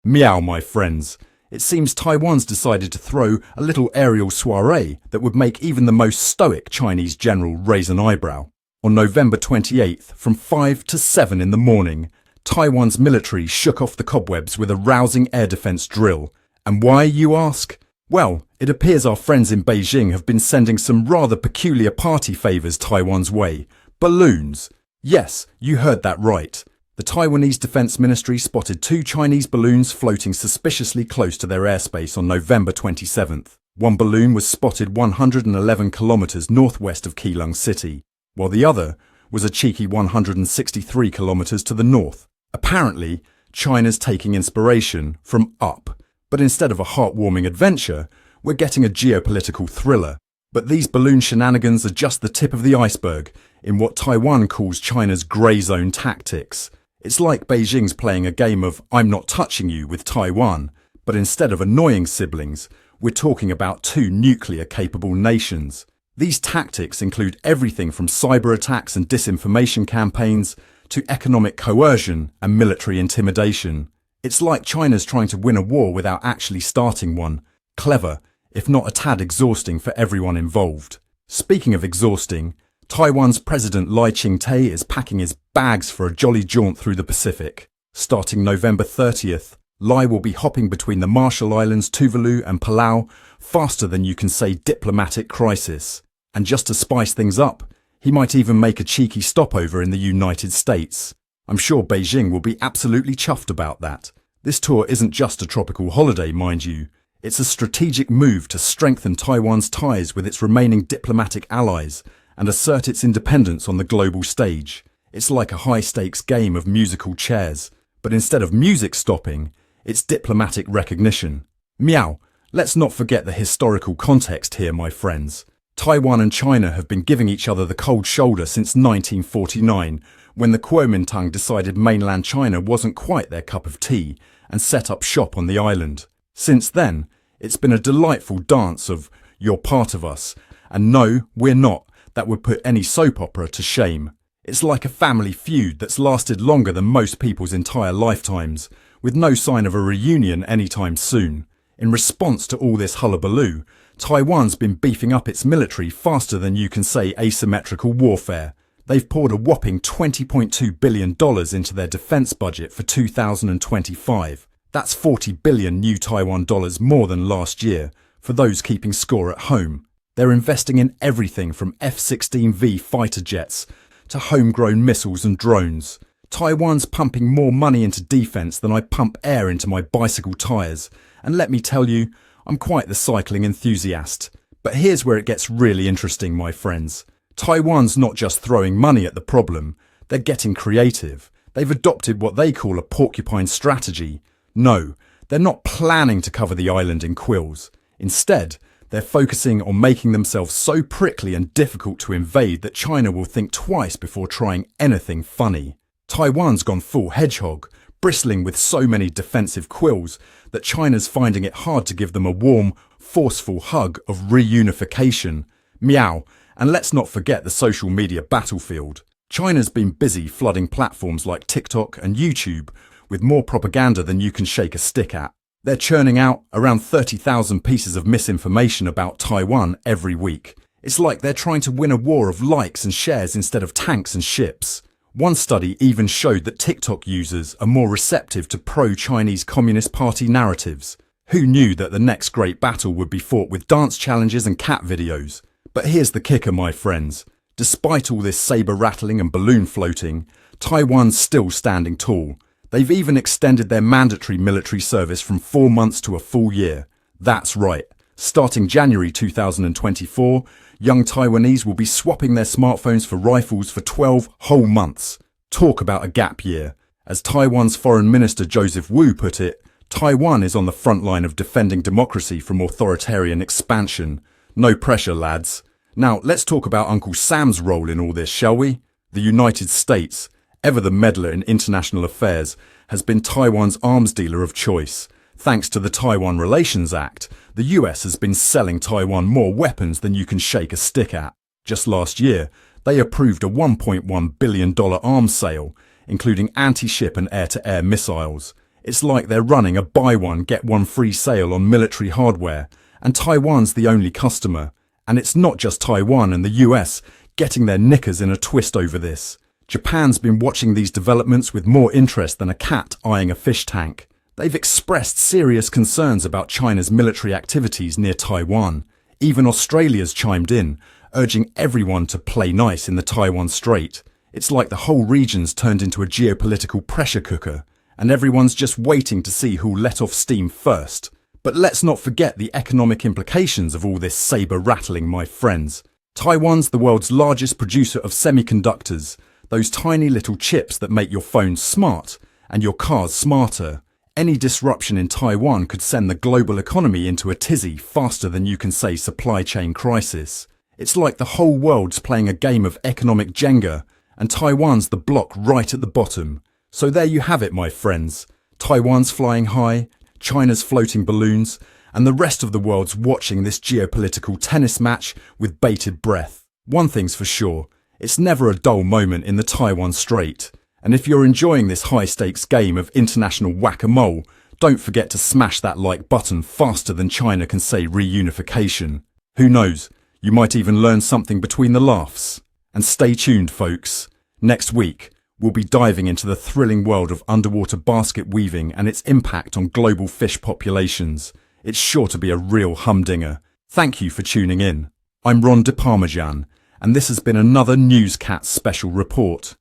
Meow, my friends. It seems Taiwan's decided to throw a little aerial soiree that would make even the most stoic Chinese general raise an eyebrow. On November 28th, from 5 to 7 in the morning, Taiwan's military shook off the cobwebs with a rousing air defense drill. And why, you ask? Well, it appears our friends in Beijing have been sending some rather peculiar party favors Taiwan's way. Balloons. Yes, you heard that right. The Taiwanese Defense Ministry spotted 2 Chinese balloons floating suspiciously close to their airspace on November 27th. One balloon was spotted 111 kilometers northwest of Keelung City, while the other was a cheeky 163 kilometers to the north. Apparently, China's taking inspiration from Up, but instead of a heartwarming adventure, we're getting a geopolitical thriller. But these balloon shenanigans are just the tip of the iceberg in what Taiwan calls China's grey zone tactics. It's like Beijing's playing a game of I'm not touching you with Taiwan, but instead of annoying siblings, we're talking about 2 nuclear-capable nations. These tactics include everything from cyberattacks and disinformation campaigns to economic coercion and military intimidation. It's like China's trying to win a war without actually starting one. Clever, if not a tad exhausting for everyone involved. Speaking of exhausting, Taiwan's President Lai Ching-te is packing his bags for a jolly jaunt through the Pacific. Starting November 30th, Lai will be hopping between the Marshall Islands, Tuvalu and Palau faster than you can say diplomatic crisis. And just to spice things up, he might even make a cheeky stopover in the United States. I'm sure Beijing will be absolutely chuffed about that. This tour isn't just a tropical holiday, mind you. It's a strategic move to strengthen Taiwan's ties with its remaining diplomatic allies and assert its independence on the global stage. It's like a high-stakes game of musical chairs, but instead of music stopping, it's diplomatic recognition. Meow, let's not forget the historical context here, my friends. Taiwan and China have been giving each other the cold shoulder since 1949, when the Kuomintang decided mainland China wasn't quite their cup of tea and set up shop on the island. Since then, it's been a delightful dance of "you're part of us" and "no, we're not" that would put any soap opera to shame. It's like a family feud that's lasted longer than most people's entire lifetimes, with no sign of a reunion anytime soon. In response to all this hullabaloo, Taiwan's been beefing up its military faster than you can say asymmetrical warfare. They've poured a whopping $20.2 billion into their defense budget for 2025. That's 40 billion new Taiwan dollars more than last year, for those keeping score at home. They're investing in everything from F-16V fighter jets to homegrown missiles and drones. Taiwan's pumping more money into defense than I pump air into my bicycle tires. And let me tell you, I'm quite the cycling enthusiast. But here's where it gets really interesting, my friends. Taiwan's not just throwing money at the problem, they're getting creative. They've adopted what they call a porcupine strategy. No, they're not planning to cover the island in quills. Instead, they're focusing on making themselves so prickly and difficult to invade that China will think twice before trying anything funny. Taiwan's gone full hedgehog, bristling with so many defensive quills that China's finding it hard to give them a warm, forceful hug of reunification. Meow. And let's not forget the social media battlefield. China's been busy flooding platforms like TikTok and YouTube with more propaganda than you can shake a stick at. They're churning out around 30,000 pieces of misinformation about Taiwan every week. It's like they're trying to win a war of likes and shares instead of tanks and ships. One study even showed that TikTok users are more receptive to pro-Chinese Communist Party narratives. Who knew that the next great battle would be fought with dance challenges and cat videos? But here's the kicker, my friends. Despite all this saber rattling and balloon floating, Taiwan's still standing tall. They've even extended their mandatory military service from 4 months to a full year. That's right. Starting January 2024, young Taiwanese will be swapping their smartphones for rifles for 12 whole months. Talk about a gap year. As Taiwan's Foreign Minister Joseph Wu put it, Taiwan is on the front line of defending democracy from authoritarian expansion. No pressure, lads. Now, let's talk about Uncle Sam's role in all this, shall we? The United States, ever the meddler in international affairs, has been Taiwan's arms dealer of choice. Thanks to the Taiwan Relations Act, the US has been selling Taiwan more weapons than you can shake a stick at. Just last year, they approved a $1.1 billion arms sale, including anti-ship and air-to-air missiles. It's like they're running a buy one, get one free sale on military hardware, and Taiwan's the only customer. And it's not just Taiwan and the US getting their knickers in a twist over this. Japan's been watching these developments with more interest than a cat eyeing a fish tank. They've expressed serious concerns about China's military activities near Taiwan. Even Australia's chimed in, urging everyone to play nice in the Taiwan Strait. It's like the whole region's turned into a geopolitical pressure cooker, and everyone's just waiting to see who'll let off steam first. But let's not forget the economic implications of all this saber rattling, my friends. Taiwan's the world's largest producer of semiconductors, those tiny little chips that make your phones smart and your cars smarter. Any disruption in Taiwan could send the global economy into a tizzy faster than you can say supply chain crisis. It's like the whole world's playing a game of economic Jenga, and Taiwan's the block right at the bottom. So there you have it, my friends. Taiwan's flying high, China's floating balloons, and the rest of the world's watching this geopolitical tennis match with bated breath. One thing's for sure, it's never a dull moment in the Taiwan Strait. And if you're enjoying this high-stakes game of international whack-a-mole, don't forget to smash that like button faster than China can say reunification. Who knows, you might even learn something between the laughs. And stay tuned, folks. Next week, we'll be diving into the thrilling world of underwater basket weaving and its impact on global fish populations. It's sure to be a real humdinger. Thank you for tuning in. I'm Ron De Parmesan, and this has been another Newscat special report.